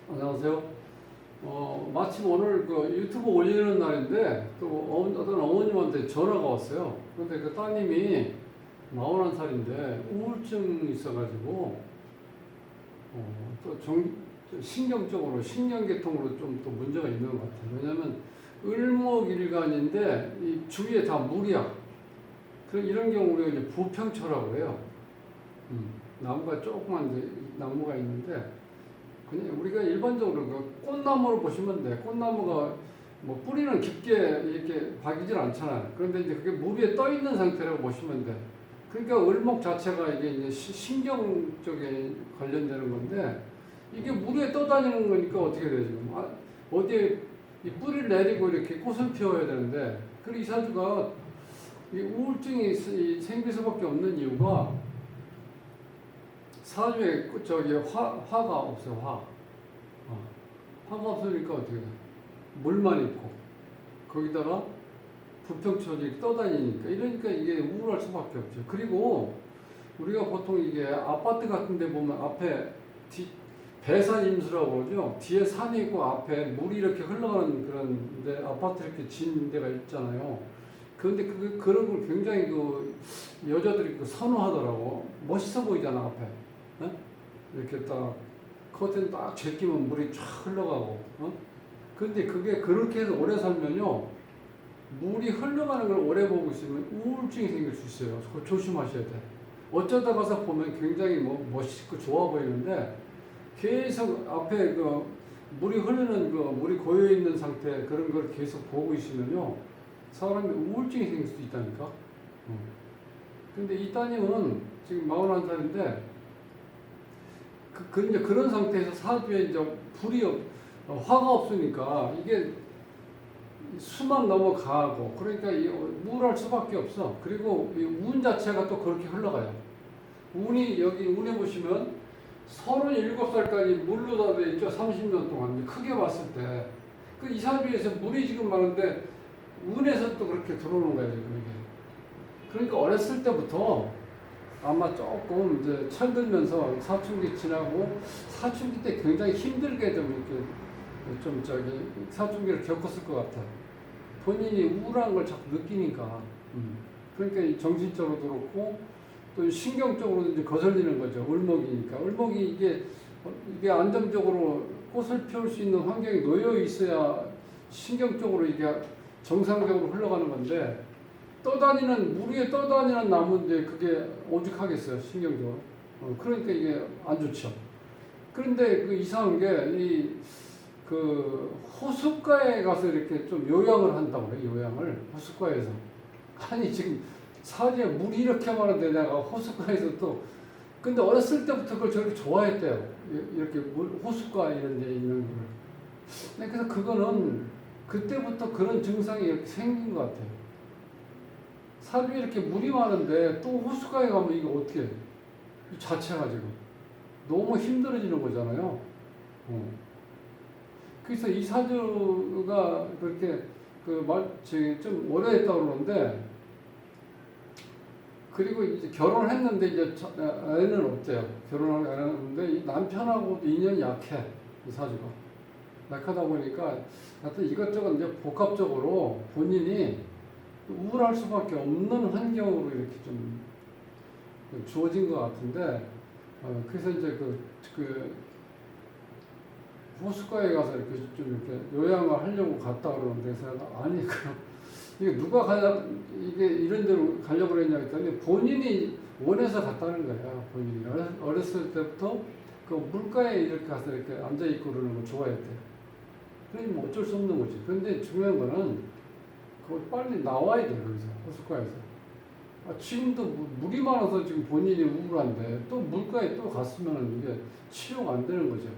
안녕하세요. 마침 오늘 그 유튜브 올리는 날인데 또 어떤 어머님한테 전화가 왔어요. 근데 그 따님이 41살인데 우울증이 있어가지고 또 신경적으로 신경계통으로 좀 또 문제가 있는 것 같아요. 왜냐하면 을목일간인데 이 주위에 다 물이야. 이런 경우 우리가 이제 부평초라고 해요. 나무가 조그만 이제 나무가 있는데 그냥 우리가 일반적으로 그 꽃나무를 보시면 돼. 꽃나무가 뭐 뿌리는 깊게 이렇게 박이질 않잖아요. 그런데 이제 그게 물 위에 떠 있는 상태라고 보시면 돼. 그러니까 을목 자체가 이게 이제 신경 쪽에 관련되는 건데 이게 물 위에 떠다니는 거니까 어떻게 되죠? 어디에 이 뿌리를 내리고 이렇게 꽃을 피워야 되는데 이 사주가 이 우울증이 생길 수밖에 없는 이유가 사주에 화가 없어요. 화가 없으니까 어떻게 돼? 물만 있고 거기다가 부평초지 떠다니니까 이러니까 이게 우울할 수밖에 없죠. 그리고 우리가 보통 이게 아파트 같은 데 보면 앞에 배산임수라고 그러죠. 뒤에 산이 있고 앞에 물이 이렇게 흘러가는 그런 데 아파트 이렇게 진 데가 있잖아요. 그런데 그런 걸 굉장히 여자들이 선호하더라고. 멋있어 보이잖아, 앞에. 어? 이렇게 딱 커튼 딱 제끼면 물이 쫙 흘러가고. 근데 그게 그렇게 해서 오래 살면요, 물이 흘러가는 걸 오래 보고 있으면 우울증이 생길 수 있어요. 그거 조심하셔야 돼. 어쩌다 가서 보면 굉장히 멋있고 좋아 보이는데 계속 앞에 물이 흐르는 물이 고여 있는 상태 그런 걸 계속 보고 있으면요, 사람이 우울증이 생길 수도 있다니까. 근데 이 따님은 지금 41살인데 이제 그런 상태에서 사주에 이제 화가 없으니까 이게 수만 넘어가고 그러니까 우울할 수밖에 없어. 그리고 이 운 자체가 또 그렇게 흘러가요. 여기 운에 보시면 37살까지 물로 다 돼 있죠. 30년 동안 크게 봤을 때 이 사주에서 물이 지금 많은데 운에서 또 그렇게 들어오는 거예요, 지금 이게. 그러니까 어렸을 때부터 아마 조금 이제 철들면서 사춘기 지나고 사춘기 때 굉장히 힘들게 사춘기를 겪었을 것 같아요. 본인이 우울한 걸 자꾸 느끼니까. 그러니까 정신적으로도 그렇고 또 신경적으로도 이제 거슬리는 거죠. 을목이니까. 을목이 이게 안정적으로 꽃을 피울 수 있는 환경이 놓여 있어야 신경적으로 이게 정상적으로 흘러가는 건데 물 위에 떠다니는 나무인데 그게 오죽하겠어요, 신경적으로. 그러니까 이게 안 좋죠. 그런데 이상한 게 호숫가에 가서 이렇게 좀 요양을 한다고 그래요, 요양을. 호숫가에서. 아니, 지금 사주에 물이 이렇게 많은데 내가 호숫가에서 근데 어렸을 때부터 그걸 저렇게 좋아했대요. 이렇게 호숫가 이런 데 있는 걸. 그래서 그거는 그때부터 그런 증상이 이렇게 생긴 것 같아요. 사주에 이렇게 물이 많은데 또 호숫가에 가면 이게 어떻게 해? 이 자체가 지금 너무 힘들어지는 거잖아요. 그래서 이 사주가 그렇게 좀 오래됐다고 그러는데, 그리고 이제 결혼을 했는데 이제 애는 없대요. 결혼을 안 했는데 이 남편하고도 인연이 약해. 이 사주가 약하다 보니까 하여튼 이것저것 이제 복합적으로 본인이 우울할 수밖에 없는 환경으로 이렇게 좀 주어진 것 같은데, 그래서 이제 호숫가에 가서 이렇게 좀 이렇게 요양을 하려고 갔다 그러는데, 그래서 아니, 이게 이게 이런 데로 가려고 그랬냐 했더니 본인이 원해서 갔다는 거야. 본인이 어렸을 때부터 물가에 이렇게 가서 이렇게 앉아있고 그러는 거 좋아했대. 그러니 어쩔 수 없는 거지. 그런데 중요한 거는 빨리 나와야 돼, 거기서, 호숫가에서. 지금도 물이 많아서 지금 본인이 우울한데 또 물가에 또 갔으면 이게 치료가 안 되는 거죠.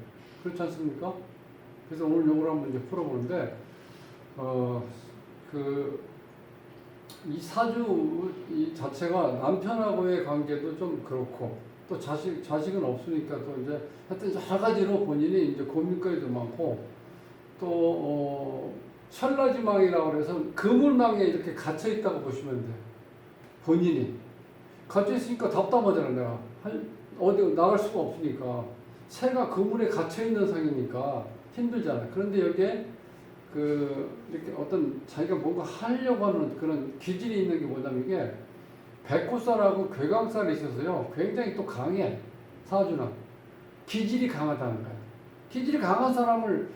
그렇지 않습니까? 그래서 오늘 요걸 한번 이제 풀어보는데, 이 사주 이 자체가 남편하고의 관계도 좀 그렇고, 또 자식은 없으니까 또 이제 하여튼 여러 가지로 본인이 이제 고민거리도 많고, 또, 철라지망이라고 그래서 그물망에 이렇게 갇혀 있다고 보시면 돼요. 본인이. 갇혀 있으니까 답답하잖아, 내가. 어디 나갈 수가 없으니까. 새가 그물에 갇혀 있는 상이니까 힘들잖아요. 그런데 여기에 이렇게 어떤 자기가 뭔가 하려고 하는 그런 기질이 있는 게 뭐냐면 이게 백호살하고 괴강살이 있어서요. 굉장히 또 강해. 사주는. 기질이 강하다는 거예요. 기질이 강한 사람을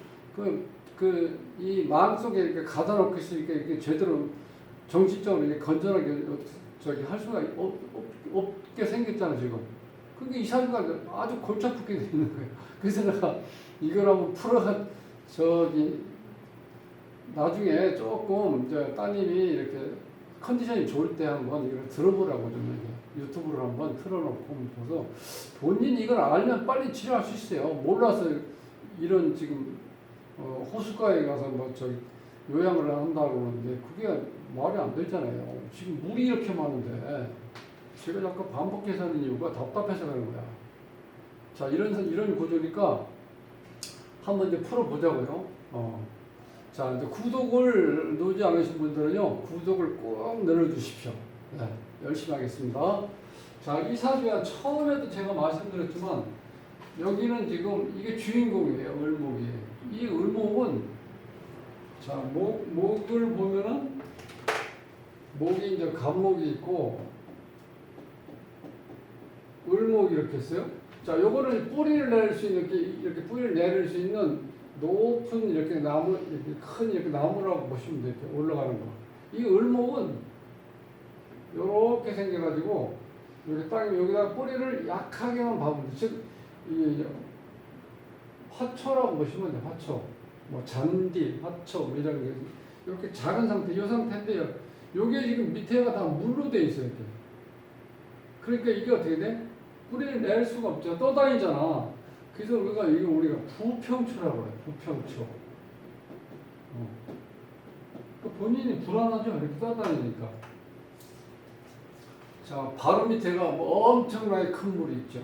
이 마음속에 이렇게 가다 놓고 있으니까 이렇게 제대로 정신적으로 이렇게 건전하게 할 수가 없게 생겼잖아요, 지금. 그러니까 이 사주가 아주 골치 아프게 되는 거예요. 그래서 내가 이걸 한번 나중에 조금 따님이 이렇게 컨디션이 좋을 때 한번 이걸 들어보라고 좀 유튜브를 한번 틀어놓고 보서 본인이 이걸 알면 빨리 치료할 수 있어요. 몰라서 이런 지금 호숫가에 가서 요양을 한다고 그러는데 그게 말이 안 되잖아요. 지금 물이 이렇게 많은데 제가 자꾸 반복해서 하는 이유가 답답해서 그런 거야. 자, 이런 구조니까 한번 이제 풀어보자고요. 자, 이제 구독을 누르지 않으신 분들은요, 구독을 꼭 눌러주십시오. 네, 열심히 하겠습니다. 자, 이 사주가 처음에도 제가 말씀드렸지만, 여기는 지금 이게 주인공이에요, 을목이. 이 을목은, 자, 목을 보면은, 목이 이제 간목이 있고, 을목이 이렇게 있어요. 자, 요거는 뿌리를 내릴 수 있는, 이렇게 뿌리를 내릴 수 있는 높은 이렇게 나무, 이렇게 큰 이렇게 나무라고 보시면 돼요. 이렇게 올라가는 거. 이 을목은 요렇게 생겨가지고, 여기 땅에 여기다 뿌리를 약하게만 박으면 돼. 즉, 이게 화초라고 보시면 돼요. 화초. 뭐, 잔디, 화초, 뭐 이런 게. 이렇게 작은 상태, 이 상태인데요. 요게 지금 밑에가 다 물로 돼 있어요. 이렇게. 그러니까 이게 어떻게 돼? 뿌리를 낼 수가 없죠. 떠다니잖아. 그래서 우리가 부평초라고 해요. 부평초. 본인이 불안하죠. 이렇게 떠다니니까. 자, 바로 밑에가 뭐 엄청나게 큰 물이 있죠.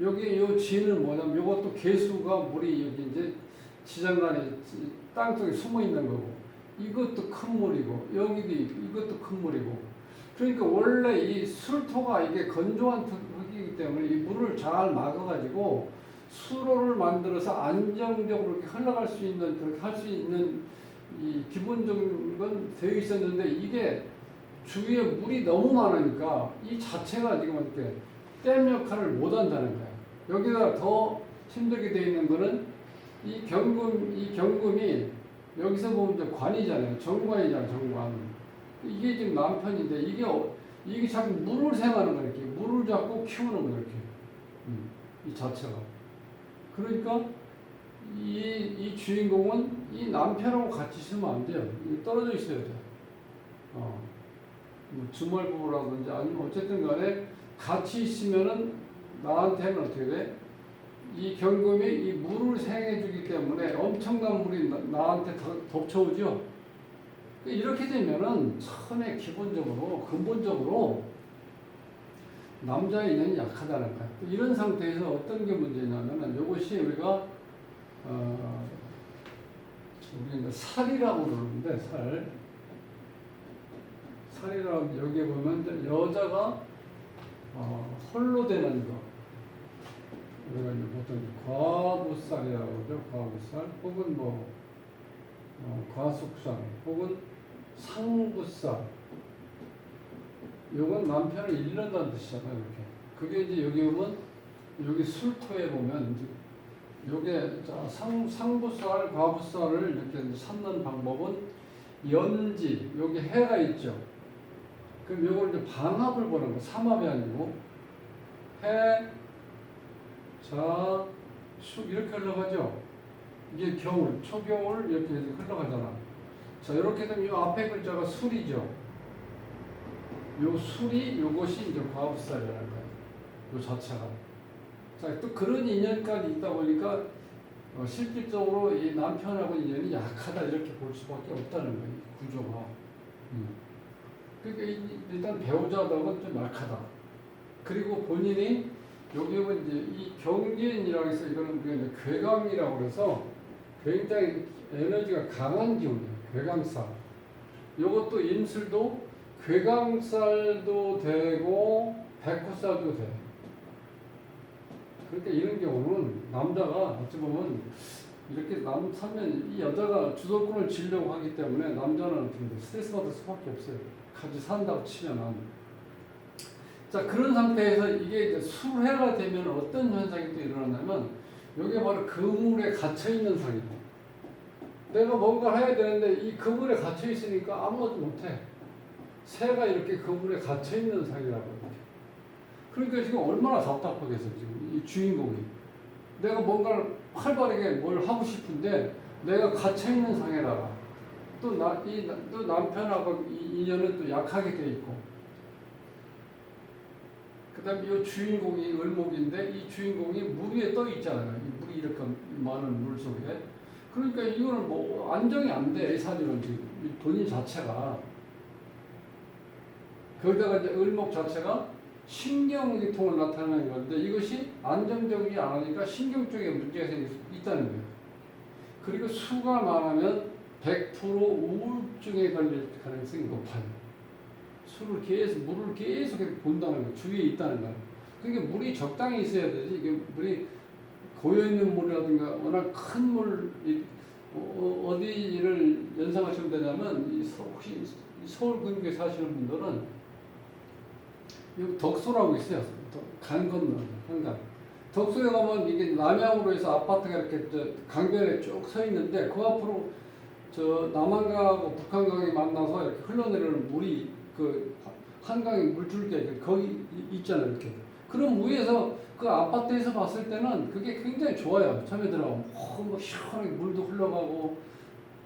여기 요 지는 뭐냐면 요것도 개수가 물이 여기 이제 지장간에 땅속에 숨어 있는 거고, 이것도 큰 물이고, 이것도 큰 물이고. 그러니까 원래 이 술토가 이게 건조한 흙이기 때문에 이 물을 잘 막아가지고 수로를 만들어서 안정적으로 이렇게 흘러갈 수 있는, 그렇게 할 수 있는 이 기본적인 건 되어 있었는데, 이게 주위에 물이 너무 많으니까 이 자체가 지금 이렇게 댐 역할을 못 한다는 거예요. 여기다 더 힘들게 되어 있는 거는 이 경금이 여기서 보면 이제 관이잖아요. 정관이잖아요, 정관. 이게 지금 남편인데 이게 자꾸 물을 생하는 거예요. 이렇게 물을 자꾸 키우는 거예요. 이렇게 이 자체가. 그러니까 이 주인공은 이 남편하고 같이 있으면 안 돼요. 떨어져 있어야 돼요. 뭐 주말부부라든지 아니면 어쨌든 간에 같이 있으면은 나한테는 어떻게 돼? 이 경금이 이 물을 생해주기 때문에 엄청난 물이 나한테 덮쳐오죠. 이렇게 되면은 처음에 근본적으로 남자의 인연이 약하다는 거야. 이런 상태에서 어떤 게 문제냐면은 이것이 우리가 우리가 살이라고 그러는데 살이라고 여기에 보면 여자가 홀로 되는 거. 우리가 이제 보통 과부살이라고 그러죠. 과부살 혹은 과숙살 혹은 상부살. 이건 남편을 잃는다는 뜻이잖아요. 이렇게. 그게 이제 여기 보면 여기 술토에 보면 이제 요게 상부살, 과부살을 이렇게 찾는 방법은 연지 여기 해가 있죠. 그럼 요걸 이제 방합을 보는 거. 삼합이 아니고 해, 자, 축 이렇게 흘러가죠. 이게 겨울, 초겨울 이렇게 해서 흘러가잖아. 자, 이렇게 되면 이 앞에 글자가 술이죠. 요 술이 요것이 이제 과부살이라는 거예요. 요 자체가. 자, 또 그런 인연까지 있다 보니까 실질적으로 이 남편하고 인연이 약하다 이렇게 볼 수밖에 없다는 거예요. 이 구조가. 그러니까 일단 배우자하고는 좀 약하다. 그리고 본인이 여기 보면 이제 이 경계인이라고 해서 이거는 우리가 이제 괴강이라고 그래서 굉장히 에너지가 강한 기운이에요. 괴강살. 이것도 인술도 괴강살도 되고 백호살도 돼. 그러니까 이런 경우는 남자가 어찌 보면 이렇게 살면 이 여자가 주도권을 쥐려고 하기 때문에 남자는 좀 스트레스 받을 수밖에 없어요. 같이 산다고 치면은. 자, 그런 상태에서 이게 이제 수해가 되면 어떤 현상이 또 일어나냐면 이게 바로 그물에 갇혀있는 상이고 내가 뭔가 해야 되는데 이 그물에 갇혀있으니까 아무것도 못해. 새가 이렇게 그물에 갇혀있는 상이라고. 그러니까 지금 얼마나 답답하겠어, 지금 이 주인공이. 내가 뭔가를 활발하게 뭘 하고 싶은데 내가 갇혀있는 상에다가 또 남편하고 이 인연은 또 약하게 돼 있고 그 다음에 이 주인공이 을목인데 이 주인공이 물 위에 떠 있잖아요. 이 물이 이렇게 많은 물 속에. 그러니까 이거는 뭐 안정이 안 돼. 사실은 지금 본인 자체가. 거기다가 이제 을목 자체가 신경계통을 나타내는 건데 이것이 안정적이지 않으니까 신경 쪽에 문제가 생길 수 있다는 거예요. 그리고 수가 많으면 100% 우울증에 걸릴 가능성이 높아요. 물을 계속 본다는 거예요. 주위에 있다는 거예요. 그러니까 물이 적당히 있어야 되지. 이게 물이 고여있는 물이라든가 워낙 큰 물, 어디를 연상하시면 되냐면, 혹시 서울 근교에 사시는 분들은 여기 덕소라고 있어요. 강 건너, 한강. 덕소에 가면 이게 남향으로 해서 아파트가 이렇게 강변에 쭉 서 있는데 그 앞으로 저 남한강하고 북한강이 만나서 이렇게 흘러내리는 물이 그 한강에 물줄기 거기 있잖아요. 이렇게. 그럼 위에서 그 아파트에서 봤을 때는 그게 굉장히 좋아요. 처음에 들어가면 뭐 시원하게 물도 흘러가고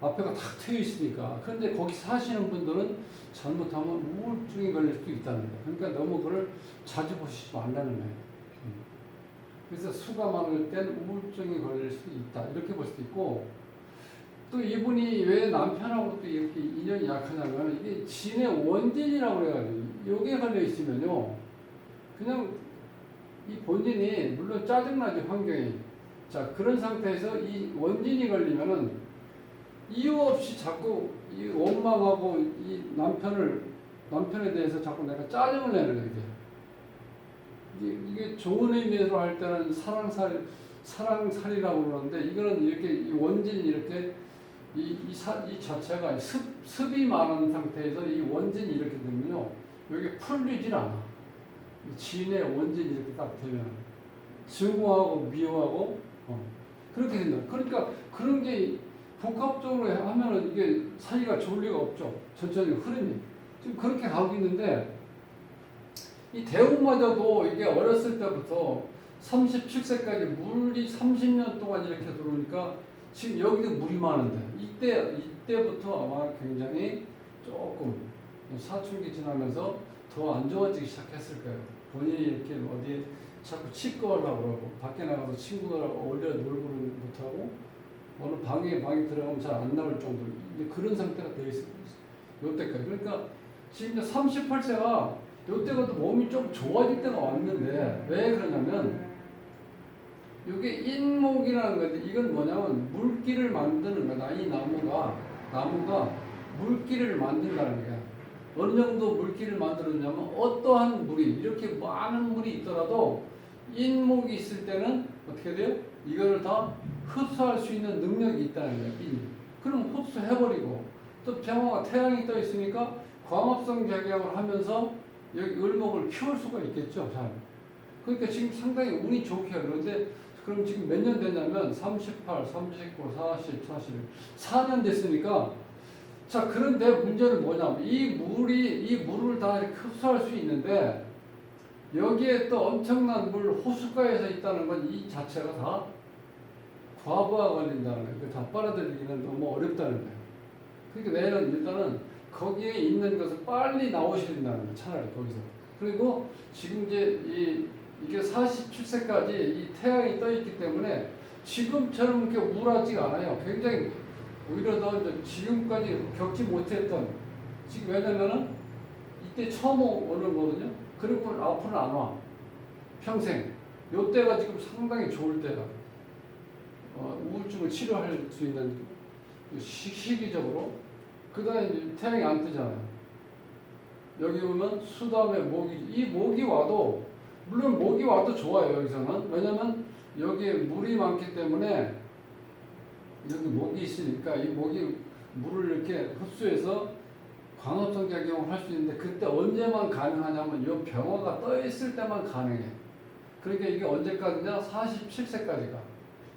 앞에가 탁 트여 있으니까. 그런데 거기 사시는 분들은 잘못하면 우울증이 걸릴 수도 있다는 거예요. 그러니까 너무 그걸 자주 보시지 말라는 거예요. 그래서 수가 많을 땐 우울증이 걸릴 수 있다. 이렇게 볼 수도 있고 또 이분이 왜 남편하고 또 이렇게 인연이 약하냐면 이게 진의 원진이라고 그래가지고 여기에 걸려 있으면요. 그냥 이 본인이 물론 짜증나죠. 환경이. 자, 그런 상태에서 이 원진이 걸리면은 이유 없이 자꾸 이 원망하고 이 남편에 대해서 자꾸 내가 짜증을 내는 거예요. 이게 좋은 의미로 할 때는 사랑살이라고 그러는데 이거는 이렇게 이 원진이 이렇게 이 자체가 습이 많은 상태에서 이 원진이 이렇게 되면요. 여기 풀리질 않아. 지인의 원진이 이렇게 딱 되면 증오하고 미워하고 그렇게 된다. 그러니까 그런 게 복합적으로 하면은 이게 사이가 좋을 리가 없죠. 전체적인 흐름이. 지금 그렇게 가고 있는데 이 대우마저도 이게 어렸을 때부터 37세까지 물이 30년 동안 이렇게 들어오니까 지금 여기도 물이 많은데 이때부터 아마 굉장히 조금 사춘기 지나면서 더 안 좋아지기 시작했을 거예요. 본인이 이렇게 어디에 자꾸 치과하려고 그러고 밖에 나가서 친구들하고 어울려 놀고는 못하고 어느 방에 들어가면 잘 안 나올 정도로 이제 그런 상태가 되어 있어요. 요때까지. 그러니까 지금 이제 38세가 요때가 또 몸이 좀 좋아질 때가 왔는데 왜 그러냐면 이게 인목이라는 건데 이건 뭐냐면 물기를 만드는 거다. 이 나무가 물기를 만든다는 거야. 어느 정도 물기를 만들었냐면 어떠한 물이 이렇게 많은 물이 있더라도 인목이 있을 때는 어떻게 돼요? 이거를 다 흡수할 수 있는 능력이 있다는 거야. 그럼 흡수해버리고 또 병화가 태양이 떠 있으니까 광합성 작용을 하면서 여기 을목을 키울 수가 있겠죠. 잘. 그러니까 지금 상당히 운이 좋게 그런데 그럼 지금 몇 년 됐냐면 38, 39, 40, 41 4년 됐으니까 자 그런데 문제는 뭐냐면 이 물을 다 이렇게 흡수할 수 있는데 여기에 또 엄청난 물 호숫가에서 있다는 건 이 자체가 다 과부하 걸린다는 거예요. 다 빨아들이기는 너무 어렵다는 거예요. 그러니까 내일은 일단은 거기에 있는 것을 빨리 나오셔야 된다는 거예요. 차라리 거기서. 그리고 지금 이제 이게 47세까지 이 태양이 떠 있기 때문에 지금처럼 이렇게 우울하지가 않아요. 굉장히 오히려 더 지금까지 겪지 못했던 지금 왜냐면은 이때 처음 오는 거거든요. 그리고 앞으로는 안 와. 평생. 요때가 지금 상당히 좋을 때다. 우울증을 치료할 수 있는 시기적으로. 그 다음에 태양이 안 뜨잖아요. 여기 보면 수 다음에 목이, 이 목이 와도 물론 목이 와도 좋아요. 여기서는. 왜냐면 여기에 물이 많기 때문에 여기 목이 있으니까 이 목이 물을 이렇게 흡수해서 광합성 작용을 할 수 있는데 그때 언제만 가능하냐면 이 병화가 떠 있을 때만 가능해. 그러니까 이게 언제까지냐? 47세까지가.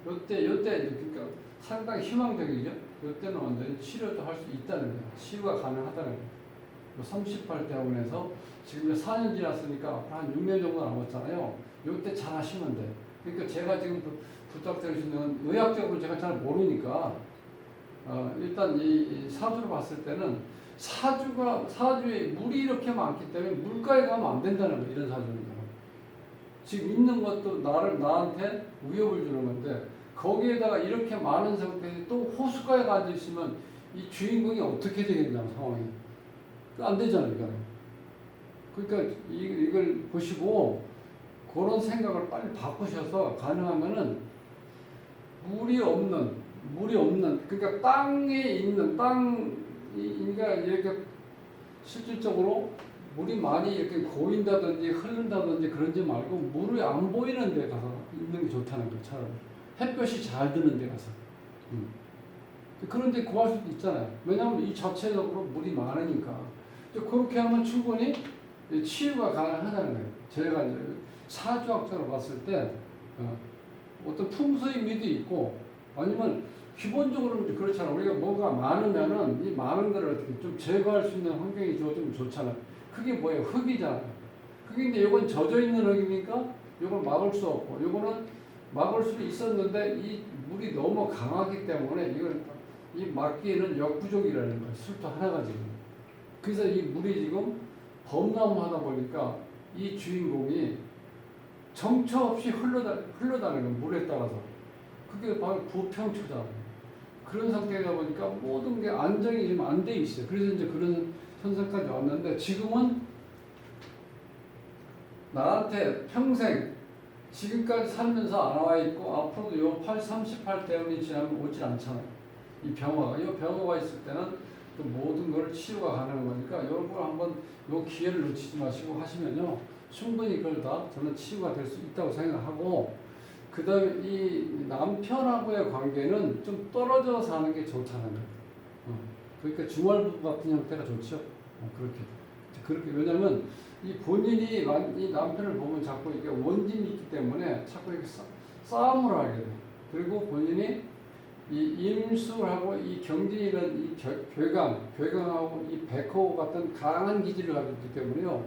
요때 그러니까 상당히 희망적이죠. 요때는 완전히 치료도 할 수 있다는 거예요. 치유가 가능하다는 거예요. 38대 학원에서 지금 4년 지났으니까 앞으로 한 6년 정도 남았잖아요. 요때 잘 하시면 돼. 그러니까 제가 지금 부탁드릴 수 있는 의학적으로 제가 잘 모르니까 일단 이 사주를 봤을 때는 사주에 물이 이렇게 많기 때문에 물가에 가면 안 된다는 거예요. 이런 사주는. 지금 있는 것도 나한테 위협을 주는 건데 거기에다가 이렇게 많은 상태에서 또 호숫가에 앉아 있으면 이 주인공이 어떻게 되겠냐는 상황이 안 되잖아요. 그러니까 이걸 보시고 그런 생각을 빨리 바꾸셔서 가능하면은 물이 없는 그러니까 땅에 있는 그러니까 이렇게 실질적으로 물이 많이 이렇게 고인다든지 흐른다든지 그런지 말고 물이 안 보이는 데 가서 있는 게 좋다는 거예요. 차라리 햇볕이 잘 드는 데 가서. 그런 데 구할 수도 있잖아요. 왜냐하면 이 자체적으로 물이 많으니까. 그렇게 하면 충분히 치유가 가능하다는 거예요. 제가 이제 사주학적으로 봤을 때 어떤 풍수의미도 있고 아니면 기본적으로는 그렇잖아. 우리가 뭐가 많으면은 이 많은 거를 어떻게 좀 제거할 수 있는 환경이 주어지면 좋잖아. 그게 뭐예요? 흙이잖아. 흙인데 이건 젖어 있는 흙이니까 이걸 막을 수 없고 이거는 막을 수 있었는데 이 물이 너무 강하기 때문에 이걸 이 막기에는 역부족이라는 거예요. 술도 하나가 지금. 그래서 이 물이 지금 범람하다 보니까 이 주인공이 정처 없이 흘러다니는 거예요. 물에 따라서. 그게 바로 부평초잖아요. 그런 상태이다 보니까 모든 게 안정이 지금 안 돼 있어요. 그래서 이제 그런 현상까지 왔는데 지금은 나한테 평생 지금까지 살면서 안 와 있고 앞으로도 요 38대운이 지나면 오질 않잖아요. 이 병화가 있을 때는 그 모든 걸 치유가 가능한 거니까 이런 걸 한번 요 기회를 놓치지 마시고 하시면요. 충분히 그걸 다 저는 치유가 될 수 있다고 생각하고 그 다음에 이 남편하고의 관계는 좀 떨어져 사는 게 좋다는 거예요. 그러니까 주말부부 같은 형태가 좋죠. 그렇게 왜냐하면 이 본인이 이 남편을 보면 자꾸 이게 원진이 있기 때문에 자꾸 이렇게 싸움을 하게 돼요. 그리고 본인이 이 임술하고 이 경진이라는 이 괴강하고 이 백호 같은 강한 기질을 가지고 있기 때문에요.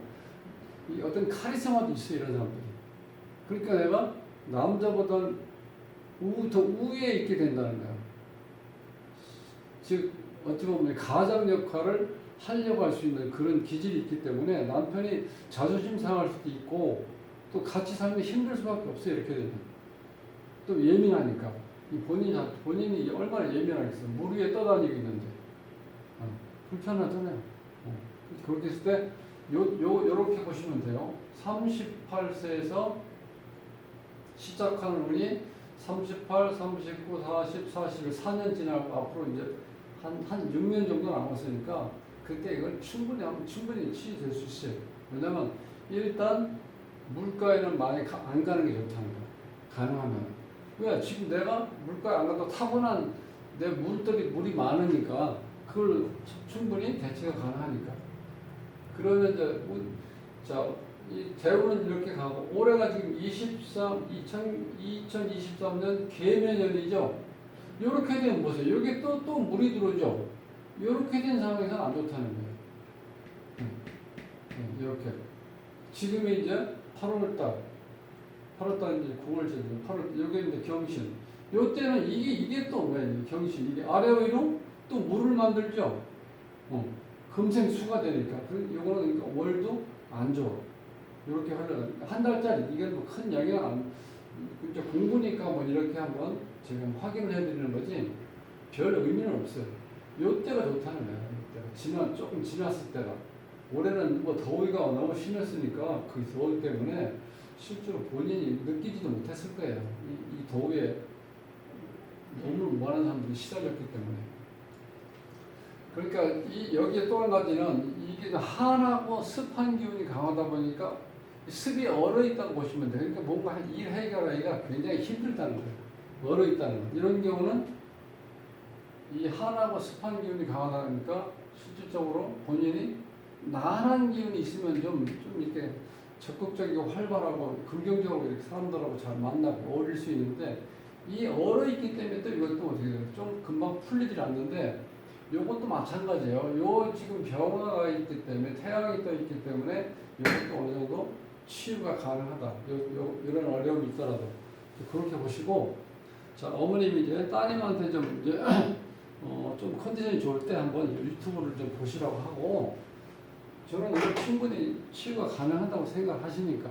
이 어떤 카리스마도 있어요. 이런 사람들이. 그러니까 내가 남자보다 더 우위에 있게 된다는 거예요. 즉 어찌 보면 가장 역할을 하려고 할 수 있는 그런 기질이 있기 때문에 남편이 자존심 상할 수도 있고 또 같이 살면 힘들 수밖에 없어요. 이렇게 되면 또 예민하니까 이 본인이 얼마나 예민하겠어요. 물 위에 떠다니고 있는데 불편하잖아요. 그렇게 했을 때 요렇게 보시면 돼요. 38세에서 시작하는 운이 38, 39, 40, 41, 4년 지나고 앞으로 이제 한 6년 정도 남았으니까 그때 이걸 충분히 치유될 수 있어요. 왜냐면 일단 물가에는 많이 안 가는 게 좋다는 거예요. 가능하면. 왜? 지금 내가 물가에 안 가도 타고난 내 물이 많으니까 그걸 충분히 대체가 가능하니까. 그러면 이 대우는 이렇게 가고 올해가 지금 2023년 개묘년이죠. 이렇게 되면 보세요. 여기 또 물이 들어오죠. 이렇게 된 상황에서는 안 좋다는 거예요. 이렇게 지금이 이제 8월달 이제 9월 제 8월 여기 이제 경신. 요때는 이게 또 뭐예요? 경신 이게 아래 위로 또 물을 만들죠. 금생수가 되니까 요거는 그러니까 월도 안 좋아. 이렇게 하려면 한 달짜리 이게 뭐 큰 영향 안 이제 공부니까 뭐 이렇게 한번 지금 확인을 해드리는 거지 별 의미는 없어요. 요때가 좋다는 거예요. 요때가 조금 지났을 때가 올해는 뭐 더위가 너무 심했으니까 그 더위 때문에 실제로 본인이 느끼지도 못했을 거예요. 이 더위에 너무 많은 사람들이 시달렸기 때문에. 그러니까 여기에 또 한 가지는 이게 한하고 습한 기운이 강하다 보니까 습이 얼어 있다고 보시면 돼요. 그러니까 뭔가 일 해결하기가 굉장히 힘들다는 거예요. 얼어 있다는 거. 이런 경우는 이 한하고 습한 기운이 강하다 보니까 실질적으로 본인이 나른한 기운이 있으면 좀 이렇게 적극적이고 활발하고 긍정적으로 이렇게 사람들하고 잘 만나고 어울릴 수 있는데 이 얼어 있기 때문에 또 이것도 어떻게 돼요? 좀 금방 풀리질 않는데 요것도 마찬가지예요. 요 지금 병화가 있기 때문에 태양이 떠 있기 때문에 이것도 어느 정도 치유가 가능하다. 이런 어려움이 있더라도 그렇게 보시고 자 어머님이 이제 따님한테 좀 이제 좀 컨디션이 좋을 때 한번 유튜브를 좀 보시라고 하고 저는 이거 충분히 치유가 가능하다고 생각하시니까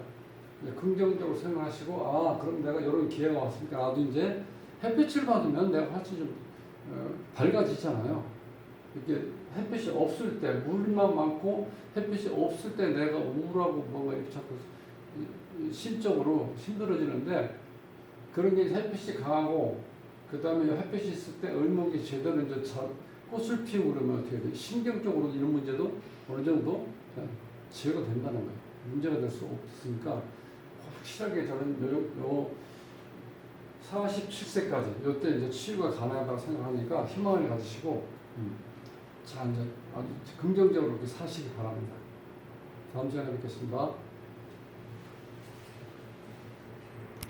긍정적으로 생각하시고 아 그럼 내가 이런 기회가 왔으니까 나도 이제 햇빛을 받으면 내가 훨씬 좀 밝아지잖아요. 이렇게 햇빛이 없을 때 물만 많고 햇빛이 없을 때 내가 우울하고 뭔가 이렇게 자꾸 심적으로 힘들어지는데 그런 게 햇빛이 강하고 그 다음에 햇빛이 있을 때 을목이 제대로 이제 꽃을 피우고 그러면 어떻게 돼? 신경적으로 이런 문제도 어느 정도 제거된다는 거예요. 문제가 될 수 없으니까 확실하게 저는 요 47세까지 요때 이제 치유가 가능하다고 생각하니까 희망을 가지시고 자 이제 아주 긍정적으로 이렇게 사시기 바랍니다. 다음 시간에 뵙겠습니다.